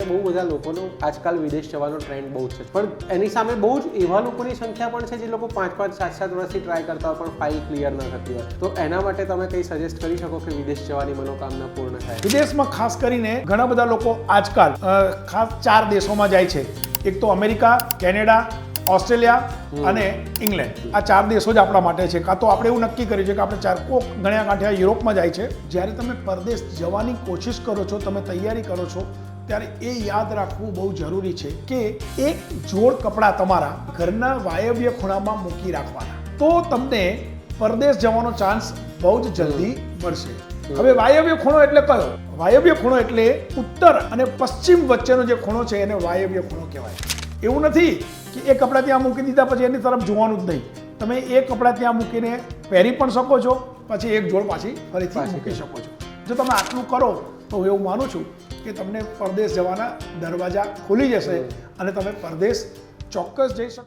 બહુ બધા લોકોનો આજકાલ વિદેશ જવાનો ટ્રેન્ડ બહુ છે, પણ એની સામે બહુ જ એવા લોકોની સંખ્યા પણ છે જે લોકો 5-5, 7-7 વર્ષથી ટ્રાય કરતા હોય પણ ફાઇલ ક્લિયર ન થતી હોય. તો એના માટે તમે કંઈ સજેસ્ટ કરી શકો કે વિદેશ જવાની મનોકામના પૂર્ણ થાય? વિદેશમાં ખાસ કરીને ઘણા બધા લોકો આજકાલ ખાસ 4 દેશોમાં જાય છે. એક તો અમેરિકા, કેનેડા, ઓસ્ટ્રેલિયા અને ઇંગ્લેન્ડ. આ 4 દેશો જ આપણા માટે છે. કાં તો આપણે એવું નક્કી કર્યું છે કે આપણે કોક ગણ્યા ગાંઠ્યા યુરોપમાં જાય છે. જ્યારે તમે પરદેશ જવાની કોશિશ કરો છો, તમે તૈયારી કરો છો, ત્યારે એ યાદ રાખવું બહુ જરૂરી છે કે એક જોડ કપડાં તમારા ઘરના વાયવ્ય ખૂણામાં મૂકી રાખવાના, તો તમને પરદેશ જવાનો ચાન્સ બહુ જ જલ્દી મળશે. હવે વાયવ્ય ખૂણો એટલે કયો? વાયવ્ય ખૂણો એટલે ઉત્તર અને પશ્ચિમ વચ્ચેનો જે ખૂણો છે એને વાયવ્ય ખૂણો કહેવાય. એવું નથી કે એ કપડાં ત્યાં મૂકી દીધા પછી એની તરફ જોવાનું જ નહીં. તમે એ કપડાં ત્યાં મૂકીને પહેરી પણ શકો છો, પછી એક જોડ પાછી ફરીથી મૂકી શકો છો. જો તમે આટલું કરો તો હું એવું માનું છું કે તમને પરદેશ જવાના દરવાજા ખુલી જશે અને તમે પરદેશ ચોક્કસ જઈ શકશો.